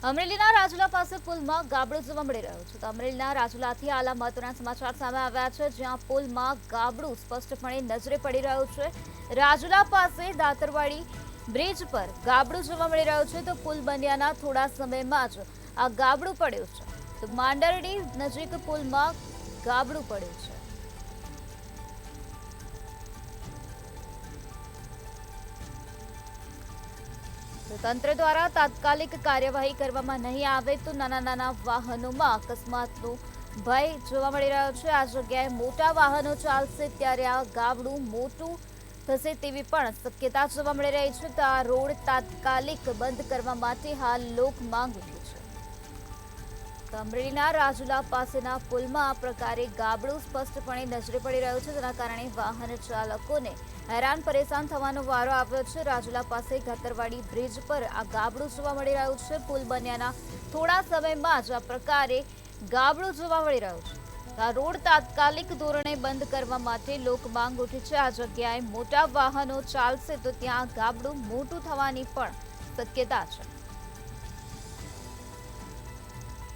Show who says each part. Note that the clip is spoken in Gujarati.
Speaker 1: અમરેલીના રાજુલા પાસે પુલમાં ગાબડું જોવા મળી રહ્યું છે. તો અમરેલીના રાજુલાથી આલા મહત્વના સમાચાર સામે આવ્યા છે, જ્યાં પુલમાં ગાબડું સ્પષ્ટપણે નજરે પડી રહ્યું છે. રાજુલા પાસે દાતરવાડી બ્રિજ પર ગાબડું જોવા મળી રહ્યું છે. તો પુલ બન્યાના થોડા સમયમાં જ આ ગાબડું પડ્યું છે. તો માંડરડી નજીક પુલમાં ગાબડું પડ્યું છે. તો તંત્ર દ્વારા તાત્કાલિક કાર્યવાહી કરવામાં નહીં આવે તો નાના વાહનોમાં અકસ્માતનો ભય જોવા મળી રહ્યો છે. આ જગ્યાએ મોટા વાહનો ચાલશે ત્યારે આ ગાબડું મોટું થશે તેવી પણ શક્યતા જોવા મળી રહી છે. તો આ રોડ તાત્કાલિક બંધ કરવા માટે હાલ લોક માંગ ઉઠી છે. અમરેલીના રાજુલા પાસેના પુલમાં આ પ્રકારે ગાબડું સ્પષ્ટપણે નજરે પડી રહ્યું છે. તેના કારણે વાહન ચાલકોને હેરાન પરેશાન થવાનો વારો આવ્યો છે. રાજુલા પાસે ગાતરવાડી બ્રિજ પર આ ગાબડું જોવા મળી રહ્યું છે. પુલ બન્યાના થોડા સમયમાં જ આ પ્રકારે ગાબડું જોવા મળી રહ્યું છે. આ રોડ તાત્કાલિક ધોરણે બંધ કરવા માટે લોક માંગ ઉઠી છે. આ જગ્યાએ મોટા વાહનો ચાલશે તો ત્યાં ગાબડું મોટું થવાની પણ શક્યતા છે.